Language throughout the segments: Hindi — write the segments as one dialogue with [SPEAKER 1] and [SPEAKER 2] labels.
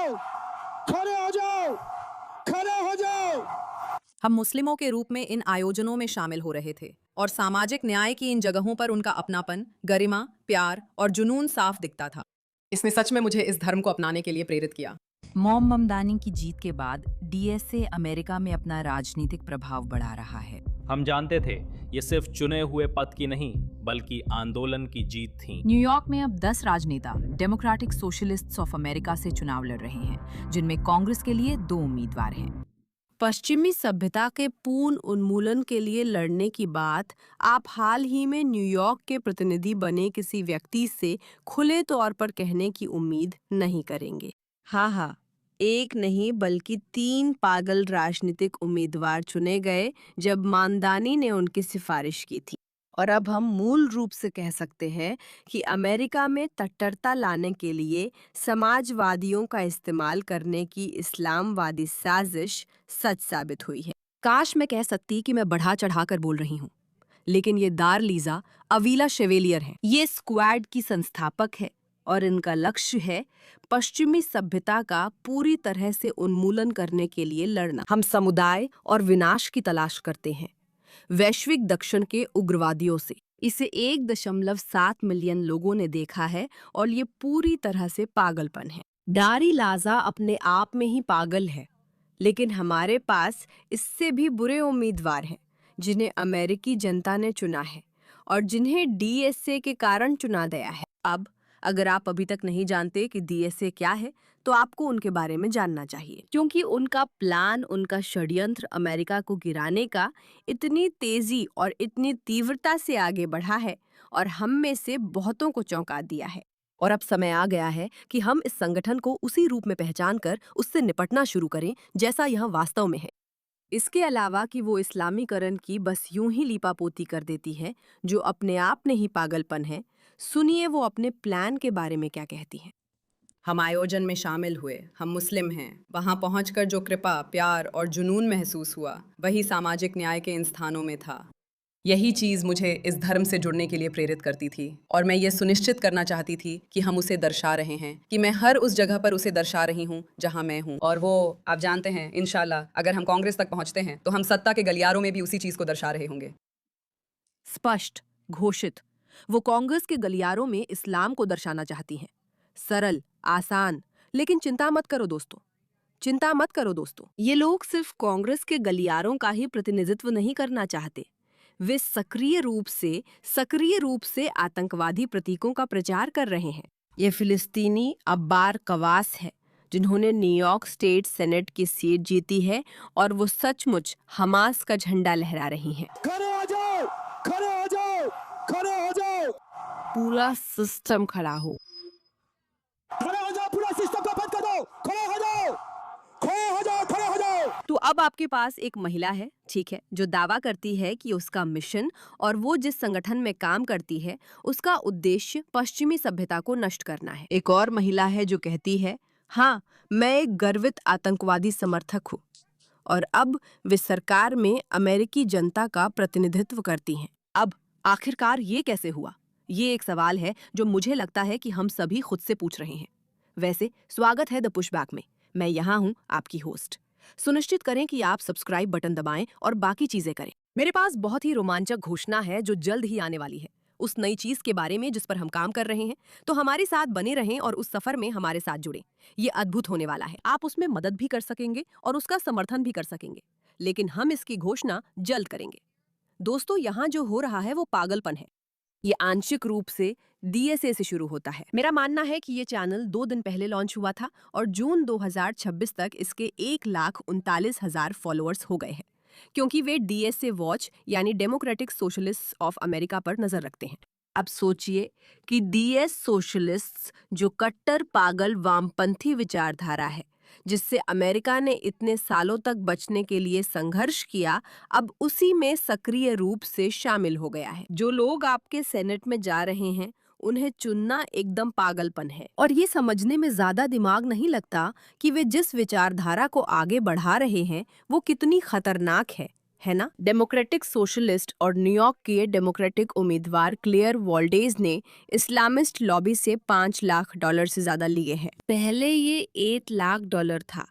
[SPEAKER 1] जाओ, खड़े हो जाओ, खड़े हो जाओ।
[SPEAKER 2] हम मुस्लिमों के रूप में इन आयोजनों में शामिल हो रहे थे और सामाजिक न्याय की इन जगहों पर उनका अपनापन, गरिमा, प्यार और जुनून साफ दिखता था। इसने सच में मुझे इस धर्म को अपनाने के लिए प्रेरित किया।
[SPEAKER 3] मॉम ममदानी की जीत के बाद डीएसए अमेरिका में अपना राजनीतिक प्रभाव बढ़ा रहा है।
[SPEAKER 4] हम जानते थे ये सिर्फ चुने हुए पद की नहीं बल्कि आंदोलन की जीत थी।
[SPEAKER 3] न्यूयॉर्क में अब 10 राजनेता डेमोक्रेटिक सोशलिस्ट्स ऑफ अमेरिका से चुनाव लड़ रहे हैं, जिनमें कांग्रेस के लिए 2 उम्मीदवार हैं।
[SPEAKER 5] पश्चिमी सभ्यता के पूर्ण उन्मूलन के लिए लड़ने की बात आप हाल ही में न्यूयॉर्क के प्रतिनिधि बने किसी व्यक्ति से खुले तौर पर कहने की उम्मीद नहीं करेंगे। हाँ, एक नहीं बल्कि 3 पागल राजनीतिक उम्मीदवार चुने गए जब मानदानी ने उनकी सिफारिश की थी। और अब हम मूल रूप से कह सकते हैं कि अमेरिका में कट्टरता लाने के लिए समाजवादियों का इस्तेमाल करने की इस्लामवादी साजिश सच साबित हुई है। काश मैं कह सकती कि मैं बढ़ा चढ़ाकर बोल रही हूँ, लेकिन ये दार लीजा अवीला शेवेलियर हैं। ये स्क्वाड की संस्थापक है और इनका लक्ष्य है पश्चिमी सभ्यता का पूरी तरह से उन्मूलन करने के लिए लड़ना। हम समुदाय और विनाश की तलाश करते हैं वैश्विक दक्षिण के उग्रवादियों से। इसे 1.7 मिलियन लोगों ने देखा है और ये पूरी तरह से पागलपन है। दारी लाजा अपने आप में ही पागल है, लेकिन हमारे पास इससे भी बुरे उम्मीदवार हैं जिन्हें अमेरिकी जनता ने चुना है और जिन्हें डीएसए के कारण चुना गया है। अब अगर आप अभी तक नहीं जानते कि डीएसए क्या है, तो आपको उनके बारे में जानना चाहिए, क्योंकि उनका प्लान, उनका षड्यंत्र अमेरिका को गिराने का इतनी तेजी और इतनी तीव्रता से आगे बढ़ा है और हम में से बहुतों को चौंका दिया है। और अब समय आ गया है कि हम इस संगठन को उसी रूप में पहचान कर उससे निपटना शुरू करें जैसा यह वास्तव में है। इसके अलावा कि वो इस्लामीकरण की बस यूं ही लीपापोती कर देती है, जो अपने आप में ही पागलपन है, सुनिए वो अपने प्लान के बारे में क्या कहती हैं।
[SPEAKER 2] हम आयोजन में शामिल हुए, हम मुस्लिम हैं। वहाँ पहुँचकर जो कृपा, प्यार और जुनून महसूस हुआ, वही सामाजिक न्याय के इन स्थानों में था। यही चीज़ मुझे इस धर्म से जुड़ने के लिए प्रेरित करती थी और मैं ये सुनिश्चित करना चाहती थी कि हम उसे दर्शा रहे हैं, कि मैं हर उस जगह पर उसे दर्शा रही हूँ जहाँ मैं हूँ। और वो आप जानते हैं, इंशाल्लाह अगर हम कांग्रेस तक पहुँचते हैं तो हम सत्ता के गलियारों में भी उसी चीज़ को दर्शा रहे होंगे।
[SPEAKER 5] स्पष्ट, घोषित, वो कांग्रेस के गलियारों में इस्लाम को दर्शाना चाहती हैं। सरल, आसान, लेकिन चिंता मत करो दोस्तों, चिंता मत करो दोस्तों। ये लोग सिर्फ कांग्रेस के गलियारों का ही प्रतिनिधित्व नहीं करना चाहते, वे सक्रिय रूप से आतंकवादी प्रतीकों का प्रचार कर रहे हैं। ये फिलिस्तीनी अब्बार कवास है, जिन्होंने न्यूयॉर्क स्टेट सेनेट की सीट जीती है और वो सचमुच हमास का झंडा लहरा रही हैं।
[SPEAKER 1] खड़े हो जाओ, खड़े हो जाओ, खड़े हो जाओ।
[SPEAKER 5] पूरा सिस्टम खड़ा हो।
[SPEAKER 1] खड़े हो जाओ, पूरा सिस्टम को बंद कर दो। खड़े हो जाओ, खड़े हो जाओ, खड़े हो जाओ।
[SPEAKER 5] तो अब आपके पास एक महिला है, ठीक है, जो दावा करती है कि उसका मिशन और वो जिस संगठन में काम करती है उसका उद्देश्य पश्चिमी सभ्यता को नष्ट करना है। एक और महिला है जो कहती है, हाँ, मैं एक गर्वित आतंकवादी समर्थक हूँ। और अब वे सरकार में अमेरिकी जनता का प्रतिनिधित्व करती हैं। अब आखिरकार ये कैसे हुआ? ये एक सवाल है जो मुझे लगता है कि हम सभी खुद से पूछ रहे हैं। वैसे स्वागत है द पुशबैक में। मैं यहाँ हूँ, आपकी होस्ट। सुनिश्चित करें कि आप सब्सक्राइब बटन दबाएं और बाकी चीजें करें। मेरे पास बहुत ही रोमांचक घोषणा है जो जल्द ही आने वाली है, उस नई चीज के बारे में जिस पर हम काम कर रहे हैं। तो हमारे साथ बने रहें और उस सफर में हमारे साथ जुड़ें। ये अद्भुत होने वाला है। आप उसमें मदद भी कर सकेंगे और उसका समर्थन भी कर सकेंगे, लेकिन हम इसकी घोषणा जल्द करेंगे। दोस्तों, यहाँ जो हो रहा है वो पागलपन है। ये आंशिक रूप से डीएसए से शुरू होता है। मेरा मानना है कि ये चैनल 2 दिन पहले लॉन्च हुआ था और जून 2026 तक इसके 1,39,000 फॉलोअर्स हो गए हैं, क्योंकि वे डीएसए वॉच यानी डेमोक्रेटिक सोशलिस्ट ऑफ अमेरिका पर नजर रखते हैं। अब सोचिए कि डीएस सोशलिस्ट्स, जो कट्टर पागल वामपंथी विचारधारा है जिससे अमेरिका ने इतने सालों तक बचने के लिए संघर्ष किया, अब उसी में सक्रिय रूप से शामिल हो गया है। जो लोग आपके सेनेट में जा रहे हैं उन्हें चुनना एकदम पागलपन है और ये समझने में ज्यादा दिमाग नहीं लगता कि वे जिस विचारधारा को आगे बढ़ा रहे हैं वो कितनी खतरनाक है। है ना? डेमोक्रेटिक सोशलिस्ट और न्यूयॉर्क के डेमोक्रेटिक उम्मीदवार क्लेयर वॉल्डेज ने इस्लामिस्ट लॉबी से $5 लाख से ज्यादा लिए हैं। पहले ये $8 लाख था।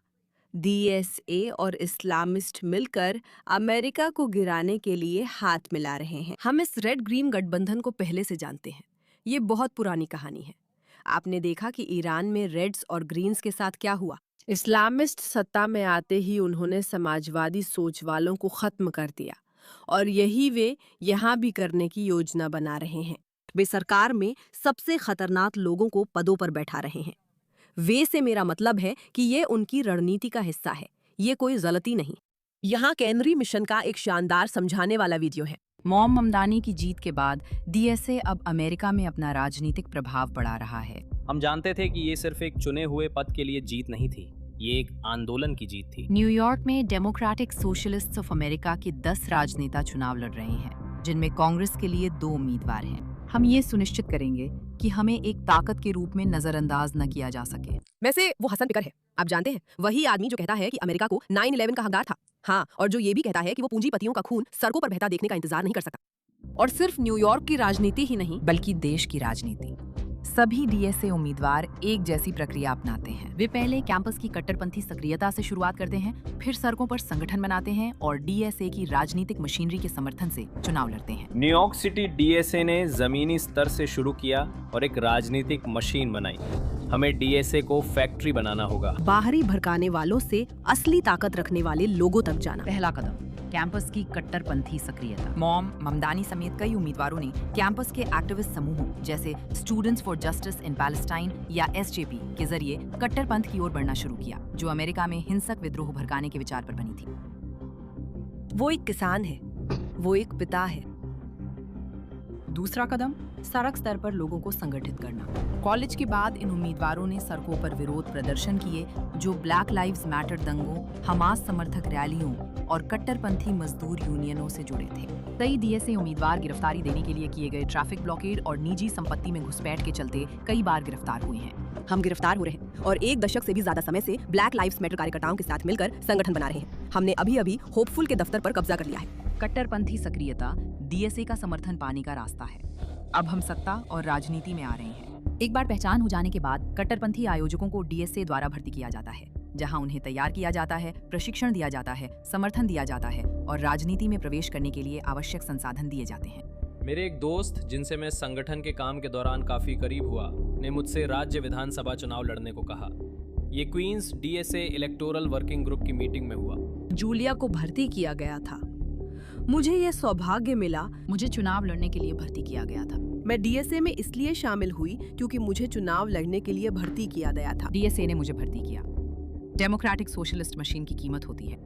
[SPEAKER 5] डीएसए और इस्लामिस्ट मिलकर अमेरिका को गिराने के लिए हाथ मिला रहे हैं। हम इस रेड ग्रीन गठबंधन को पहले से जानते हैं। ये बहुत पुरानी कहानी है। आपने देखा कि ईरान में रेड्स और ग्रीन्स के साथ क्या हुआ। इस्लामिस्ट सत्ता में आते ही उन्होंने समाजवादी सोच वालों को खत्म कर दिया और यही वे यहाँ भी करने की योजना बना रहे हैं। वे सरकार में सबसे खतरनाक लोगों को पदों पर बैठा रहे हैं। वे से मेरा मतलब है कि ये उनकी रणनीति का हिस्सा है, ये कोई गलती नहीं। यहाँ केंद्रीय मिशन का एक शानदार समझाने वाला वीडियो है।
[SPEAKER 3] मॉम ममदानी की जीत के बाद डीएसए अब अमेरिका में अपना राजनीतिक प्रभाव बढ़ा रहा है।
[SPEAKER 4] हम जानते थे कि ये सिर्फ एक चुने हुए पद के लिए जीत नहीं थी, ये एक आंदोलन की जीत थी।
[SPEAKER 3] न्यूयॉर्क में डेमोक्रेटिक सोशलिस्ट्स ऑफ अमेरिका के 10 राजनेता चुनाव लड़ रहे हैं, जिनमें कांग्रेस के लिए 2 उम्मीदवार हैं। हम ये सुनिश्चित करेंगे कि हमें एक ताकत के रूप में नजरअंदाज न किया जा सके।
[SPEAKER 5] वैसे वो हसन फिकर है, आप जानते हैं, वही आदमी जो कहता है कि अमेरिका को 9/11 का हकदार था। हाँ, और जो ये भी कहता है कि वो पूंजीपतियों का खून सड़कों पर बहता देखने का इंतजार नहीं कर सकता। और सिर्फ न्यूयॉर्क की राजनीति ही नहीं,
[SPEAKER 3] बल्कि देश की राजनीति। सभी डीएसए उम्मीदवार एक जैसी प्रक्रिया अपनाते हैं। वे पहले कैंपस की कट्टरपंथी सक्रियता से शुरुआत करते हैं, फिर सड़कों पर संगठन बनाते हैं और डीएसए की राजनीतिक मशीनरी के समर्थन से चुनाव लड़ते हैं।
[SPEAKER 4] न्यूयॉर्क सिटी डीएसए ने जमीनी स्तर से शुरू किया और एक राजनीतिक मशीन बनाई। हमें डीएसए को फैक्ट्री बनाना होगा।
[SPEAKER 5] बाहरी भड़काने वालों से असली ताकत रखने वाले लोगों तक जाना।
[SPEAKER 3] पहला कदम, कैंपस की कट्टरपंथी सक्रियता। मॉम ममदानी समेत कई उम्मीदवारों ने कैंपस के एक्टिविस्ट समूहों जैसे students for justice in Palestine या एसजेपी के जरिए कट्टरपंथ की ओर बढ़ना शुरू किया, जो अमेरिका में हिंसक विद्रोह भड़काने के विचार पर बनी थी।
[SPEAKER 5] वो एक किसान है, वो एक पिता है।
[SPEAKER 3] दूसरा कदम, सड़क स्तर पर लोगों को संगठित करना। कॉलेज के बाद इन उम्मीदवारों ने सड़कों पर विरोध प्रदर्शन किए, जो ब्लैक लाइव्स मैटर दंगों, हमास समर्थक रैलियों और कट्टरपंथी मजदूर यूनियनों से जुड़े थे। कई डीएसए उम्मीदवार गिरफ्तारी देने के लिए किए गए ट्रैफिक ब्लॉकेड और निजी संपत्ति में घुसपैठ के चलते कई बार गिरफ्तार हुए हैं।
[SPEAKER 5] हम गिरफ्तार हो रहे हैं और 1 दशक से भी ज्यादा समय से ब्लैक लाइव्स मैटर कार्यकर्ताओं के साथ मिलकर संगठन बना रहे हैं। हमने अभी होपफुल के दफ्तर पर कब्जा कर लिया है।
[SPEAKER 3] कट्टरपंथी सक्रियता डीएसए का समर्थन पाने का रास्ता है। अब हम सत्ता और राजनीति में आ रहे हैं। एक बार पहचान हो जाने के बाद कट्टरपंथी आयोजकों को डीएसए द्वारा भर्ती किया जाता है, जहां उन्हें तैयार किया जाता है, प्रशिक्षण दिया जाता है, समर्थन दिया जाता है और राजनीति में प्रवेश करने के लिए आवश्यक संसाधन दिए जाते हैं।
[SPEAKER 4] मेरे एक दोस्त, जिनसे मैं संगठन के काम के दौरान काफी करीब हुआ, ने मुझसे राज्य विधानसभा चुनाव लड़ने को कहा। ये Queens DSA electoral working group की मीटिंग में हुआ।
[SPEAKER 5] जूलिया को भर्ती किया गया था। मुझे यह सौभाग्य मिला।
[SPEAKER 3] मुझे चुनाव लड़ने के लिए भर्ती किया गया था।
[SPEAKER 5] मैं डीएसए में इसलिए शामिल हुई क्योंकि मुझे चुनाव लड़ने के लिए भर्ती किया गया था।
[SPEAKER 3] डीएसए ने मुझे भर्ती किया। डेमोक्रेटिक सोशलिस्ट मशीन की कीमत होती है।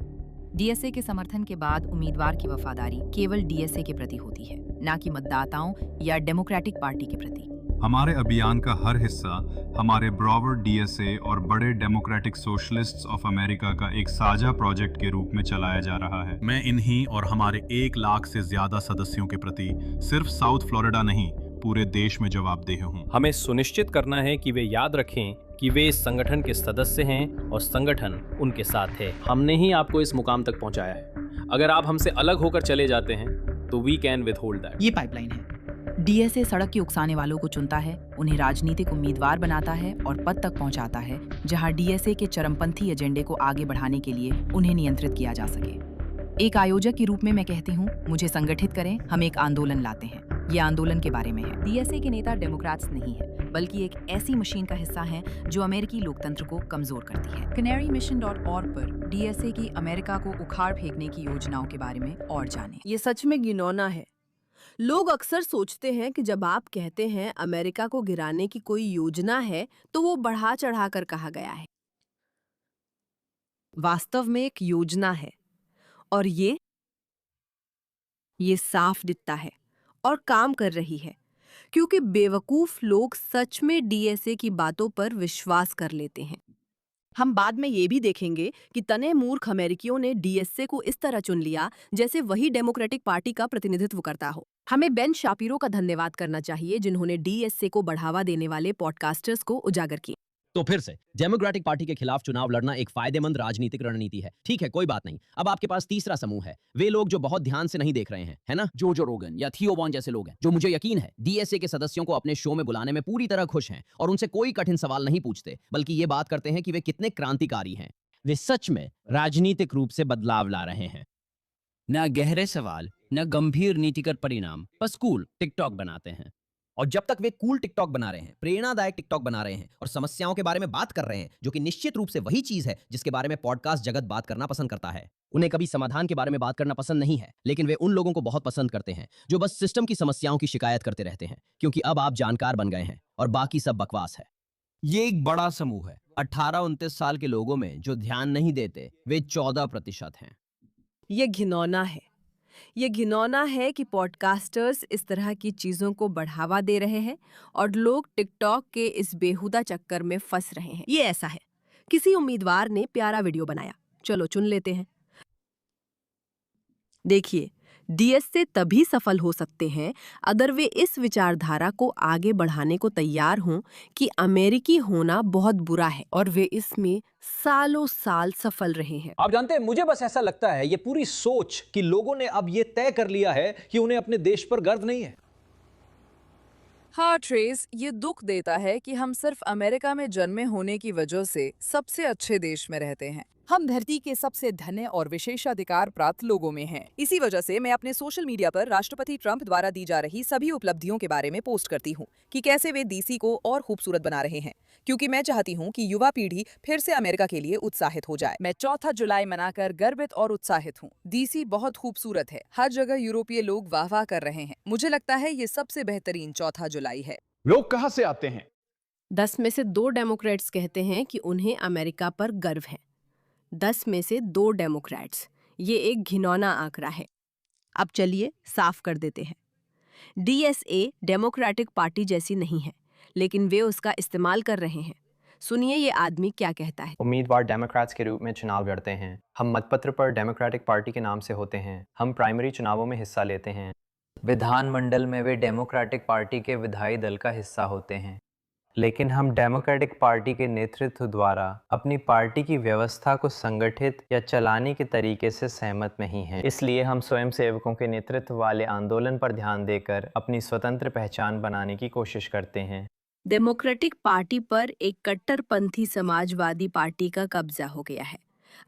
[SPEAKER 3] डीएसए के समर्थन के बाद उम्मीदवार की वफादारी केवल डीएसए के प्रति होती है, न कि मतदाताओं या डेमोक्रेटिक पार्टी के प्रति।
[SPEAKER 6] हमारे अभियान का हर हिस्सा हमारे ब्रॉवर डीएसए और बड़े डेमोक्रेटिक सोशलिस्ट्स ऑफ अमेरिका का एक साझा प्रोजेक्ट के रूप में चलाया जा रहा है। मैं इन्हीं और हमारे 1 लाख से ज्यादा सदस्यों के प्रति सिर्फ साउथ फ्लोरिडा नहीं, पूरे देश में जवाबदेह हूँ।
[SPEAKER 4] हमें सुनिश्चित करना है कि वे याद रखें कि वे इस संगठन के सदस्य हैं और संगठन उनके साथ है। हमने ही आपको इस मुकाम तक पहुंचाया है। अगर आप हमसे अलग होकर चले जाते हैं तो वी कैन विथहोल्ड दैट।
[SPEAKER 3] ये पाइपलाइन है। डीएसए सड़क की उकसाने वालों को चुनता है, उन्हें राजनीतिक उम्मीदवार बनाता है और पद तक पहुंचाता है, जहां डीएसए के चरमपंथी एजेंडे को आगे बढ़ाने के लिए उन्हें नियंत्रित किया जा सके। एक आयोजक के रूप में मैं कहती हूँ, मुझे संगठित करें, हम एक आंदोलन लाते हैं। ये आंदोलन के बारे में है। डीएसए के नेता डेमोक्रेट्स नहीं है, बल्कि एक ऐसी मशीन का हिस्सा है जो अमेरिकी लोकतंत्र को कमजोर करती है। canarymission.org पर डीएसए की अमेरिका को उखाड़ फेंकने की योजनाओं के बारे में और जानें।
[SPEAKER 5] ये सच में घिनौना है। लोग अक्सर सोचते हैं कि जब आप कहते हैं अमेरिका को गिराने की कोई योजना है तो वो बढ़ा चढ़ाकर कहा गया है। वास्तव में एक योजना है और ये साफ दिखता है और काम कर रही है, क्योंकि बेवकूफ लोग सच में डीएसए की बातों पर विश्वास कर लेते हैं। हम बाद में ये भी देखेंगे कि तने मूर्ख अमेरिकियों ने डीएसए को इस तरह चुन लिया जैसे वही डेमोक्रेटिक पार्टी का प्रतिनिधित्व करता हो। हमें बेन शापिरो का धन्यवाद करना चाहिए, जिन्होंने डीएसए को बढ़ावा देने वाले पॉडकास्टर्स को उजागर किया।
[SPEAKER 7] तो फिर से डेमोक्रेटिक पार्टी के खिलाफ चुनाव लड़ना एक फायदेमंद राजनीतिक रणनीति है। ठीक है, कोई बात नहीं। अब आपके पास तीसरा समूह है, वे लोग जो बहुत ध्यान से नहीं देख रहे हैं, है ना? जो रोगन या थियो वॉन जैसे लोग हैं, जो मुझे यकीन है डीएसए के सदस्यों को अपने शो में बुलाने में पूरी तरह खुश हैं और उनसे कोई कठिन सवाल नहीं पूछते, बल्कि ये बात करते हैं कि वे कितने क्रांतिकारी हैं। वे सच में राजनीतिक रूप से बदलाव ला रहे हैं। न गहरे सवाल, न गंभीर नीतिगत परिणाम, बस कूल टिकटॉक बनाते हैं। और जब तक वे कूल टिकटॉक बना रहे हैं, प्रेरणादायक टिकटॉक बना रहे हैं और समस्याओं के बारे में बात कर रहे हैं, जो कि निश्चित रूप से वही चीज है जिसके बारे में पॉडकास्ट जगत बात करना पसंद करता है। उन्हें कभी समाधान के बारे में बात करना पसंद नहीं है, लेकिन वे उन लोगों को बहुत पसंद करते हैं जो बस सिस्टम की समस्याओं की शिकायत करते रहते हैं, क्योंकि अब आप जानकार बन गए हैं और बाकी सब बकवास है। ये एक बड़ा समूह है, 18-29 साल के लोगों में जो ध्यान नहीं देते, वे 14% हैं।
[SPEAKER 5] ये घिनौना है। ये घिनौना है कि पॉडकास्टर्स इस तरह की चीजों को बढ़ावा दे रहे हैं और लोग टिकटॉक के इस बेहुदा चक्कर में फंस रहे हैं। ये ऐसा है, किसी उम्मीदवार ने प्यारा वीडियो बनाया, चलो चुन लेते हैं। देखिए, डीएसए तभी सफल हो सकते हैं अगर वे इस विचारधारा को आगे बढ़ाने को तैयार हों कि अमेरिकी होना बहुत बुरा है, और वे इसमें सालों साल सफल रहे हैं।
[SPEAKER 4] आप जानते हैं, मुझे बस ऐसा लगता है ये पूरी सोच कि लोगों ने अब ये तय कर लिया है कि उन्हें अपने देश पर गर्व नहीं है।
[SPEAKER 2] हाँ ट्रेस, ये दुख देता है कि हम सिर्फ अमेरिका में जन्मे होने की वजह से सबसे अच्छे देश में रहते हैं। हम धरती के सबसे धन्य और विशेषाधिकार प्राप्त लोगों में हैं। इसी वजह से मैं अपने सोशल मीडिया पर राष्ट्रपति ट्रंप द्वारा दी जा रही सभी उपलब्धियों के बारे में पोस्ट करती हूँ कि कैसे वे डीसी को और खूबसूरत बना रहे हैं, क्योंकि मैं चाहती हूँ कि युवा पीढ़ी फिर से अमेरिका के लिए उत्साहित हो जाए। मैं 4 जुलाई मनाकर गर्वित और उत्साहित हूँ। डीसी बहुत खूबसूरत है, हर जगह यूरोपीय लोग वाह वाह कर रहे हैं। मुझे लगता है ये सबसे बेहतरीन 4 जुलाई है।
[SPEAKER 8] लोग कहाँ से आते हैं?
[SPEAKER 5] 10 में से 2 डेमोक्रेट्स कहते हैं कि उन्हें अमेरिका पर गर्व है। 10 में से 2 डेमोक्रेट्स, ये एक घिनौना आंकड़ा है। अब चलिए साफ कर देते हैं, डीएसए डेमोक्रेटिक पार्टी जैसी नहीं है, लेकिन वे उसका इस्तेमाल कर रहे हैं। सुनिए ये आदमी क्या कहता है।
[SPEAKER 9] उम्मीदवार डेमोक्रेट्स के रूप में चुनाव लड़ते हैं। हम मतपत्र पर डेमोक्रेटिक पार्टी के नाम से होते हैं। हम प्राइमरी चुनावों में हिस्सा लेते हैं। विधानमंडल में वे डेमोक्रेटिक पार्टी के विधायी दल का हिस्सा होते हैं। लेकिन हम डेमोक्रेटिक पार्टी के नेतृत्व द्वारा अपनी पार्टी की व्यवस्था को संगठित या चलाने के तरीके से सहमत नहीं हैं। इसलिए हम स्वयंसेवकों के नेतृत्व वाले आंदोलन पर ध्यान देकर अपनी स्वतंत्र पहचान बनाने की कोशिश करते हैं।
[SPEAKER 5] डेमोक्रेटिक पार्टी पर एक कट्टरपंथी समाजवादी पार्टी का कब्जा हो गया है।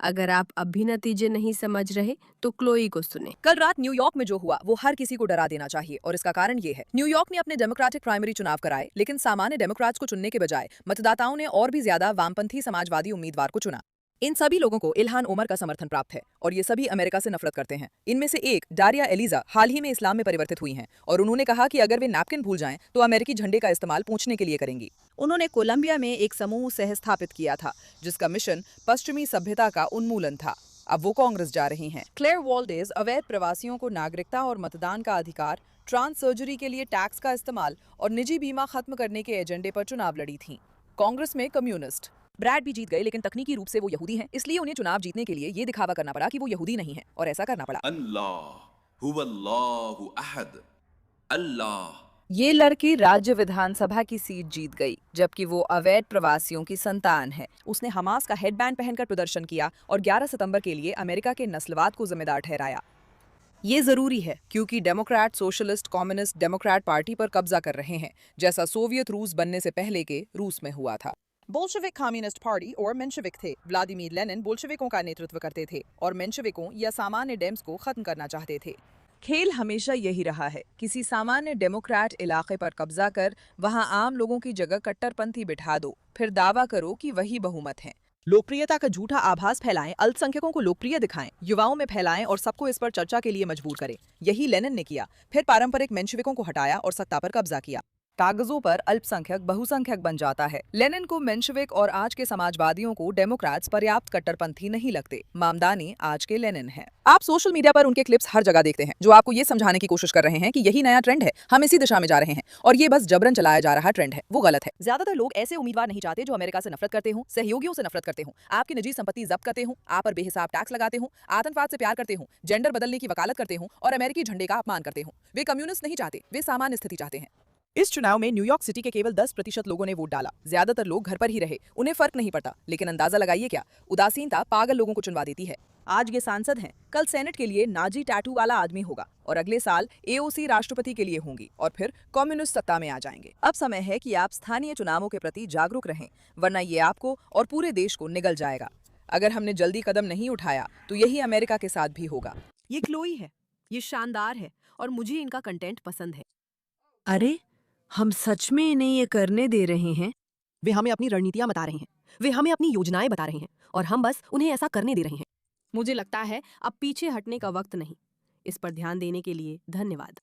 [SPEAKER 5] अगर आप अब भी नतीजे नहीं समझ रहे तो क्लोई को सुने।
[SPEAKER 2] कल रात न्यूयॉर्क में जो हुआ वो हर किसी को डरा देना चाहिए, और इसका कारण ये है, न्यूयॉर्क ने अपने डेमोक्रेटिक प्राइमरी चुनाव कराए, लेकिन सामान्य डेमोक्रेट्स को चुनने के बजाय मतदाताओं ने और भी ज्यादा वामपंथी समाजवादी उम्मीदवार को चुना। इन सभी लोगों को इल्हान ओमर का समर्थन प्राप्त है और ये सभी अमेरिका से नफरत करते हैं। इनमें से एक डारिया एलिजा हाल ही में इस्लाम में परिवर्तित हुई हैं और उन्होंने कहा कि अगर वे नैपकिन भूल जाएं तो अमेरिकी झंडे का इस्तेमाल पूछने के लिए करेंगी। उन्होंने कोलंबिया में एक समूह सह स्थापित किया था जिसका मिशन पश्चिमी सभ्यता का उन्मूलन था। अब वो कांग्रेस जा रही हैं। क्लेयर वॉल्डेज अवैध प्रवासियों को नागरिकता और मतदान का अधिकार, ट्रांस सर्जरी के लिए टैक्स का इस्तेमाल और निजी बीमा खत्म करने के एजेंडे पर चुनाव लड़ी थीं। कांग्रेस में कम्युनिस्ट ब्रैड भी जीत गए, लेकिन तकनीकी रूप से वो यहूदी हैं, इसलिए उन्हें चुनाव जीतने के लिए ये दिखावा करना पड़ा कि वो यहूदी नहीं है, और ऐसा करना पड़ा। अल्लाह। ये लड़की राज्य विधानसभा की सीट जीत गई, जबकि वो अवैध प्रवासियों की संतान है। उसने हमास का हेडबैंड पहनकर प्रदर्शन किया और 11 सितंबर के लिए अमेरिका के नस्लवाद को जिम्मेदार ठहराया। ये जरूरी है क्योंकि Democrat, socialist, communist Democrat party पर कब्जा कर रहे हैं, जैसा सोवियत रूस बनने से पहले के रूस में हुआ था। बोल्शेविक कम्युनिस्ट पार्टी और मेंशेविक थे। व्लादिमीर लेनिन बोल्शेविकों का नेतृत्व करते थे और मेंशेविकों या सामान्य डेम्स को खत्म करना चाहते थे। खेल हमेशा यही रहा है, किसी सामान्य डेमोक्रेट इलाके पर कब्जा कर वहां आम लोगों की जगह कट्टरपंथी बिठा दो, फिर दावा करो कि वही बहुमत है। लोकप्रियता का झूठा आभास फैलाएं, अल्पसंख्यकों को लोकप्रिय दिखाएं, युवाओं में फैलाएं और सबको इस पर चर्चा के लिए मजबूर करें। यही लेनिन ने किया। फिर पारंपरिक मेंशेविकों को हटाया और सत्ता पर कब्जा किया। कागजों पर अल्पसंख्यक बहुसंख्यक बन जाता है। लेनिन को मेंशेविक और आज के समाजवादियों को डेमोक्रेट्स पर्याप्त कट्टरपंथी नहीं लगते। मामदानी आज के लेनिन हैं। आप सोशल मीडिया पर उनके क्लिप्स हर जगह देखते हैं जो आपको ये समझाने की कोशिश कर रहे हैं कि यही नया ट्रेंड है, हम इसी दिशा में जा रहे हैं और ये बस जबरन चलाया जा रहा ट्रेंड है। वो गलत है। ज्यादातर लोग ऐसे उम्मीदवार नहीं चाहते जो अमेरिका से नफरत करते हों, सहयोगियों से नफरत करते हों, आपकी निजी संपत्ति जब्त करते हों, आप पर बेहिसाब टैक्स लगाते हों, आतंकवाद से प्यार करते हों, जेंडर बदलने की वकालत करते हों और अमेरिकी झंडे का अपमान करते हों। वे कम्युनिस्ट नहीं चाहते, वे सामान्य स्थिति चाहते हैं।
[SPEAKER 8] इस चुनाव में न्यूयॉर्क सिटी के केवल 10% लोगों ने वोट डाला। ज्यादातर लोग घर पर ही रहे, उन्हें फर्क नहीं पड़ता। लेकिन अंदाजा लगाइए क्या, उदासीनता पागल लोगों को चुनवा देती है। आज ये सांसद हैं, कल सेनेट के लिए नाजी टैटू वाला आदमी होगा और अगले साल एओसी राष्ट्रपति के लिए होंगी और फिर कम्युनिस्ट सत्ता में आ जाएंगे। अब समय है कि आप स्थानीय चुनावों के प्रति जागरूक रहें, वरना ये आपको और पूरे देश को निगल जाएगा। अगर हमने जल्दी कदम नहीं उठाया तो यही अमेरिका के साथ भी होगा।
[SPEAKER 5] ये क्लोई है, ये शानदार है और मुझे इनका कंटेंट पसंद है।
[SPEAKER 8] अरे, हम सच में इन्हें ये करने दे रहे हैं?
[SPEAKER 5] वे हमें अपनी रणनीतियां बता रहे हैं, वे हमें अपनी योजनाएं बता रहे हैं और हम बस उन्हें ऐसा करने दे रहे हैं। मुझे लगता है अब पीछे हटने का वक्त नहीं। इस पर ध्यान देने के लिए धन्यवाद।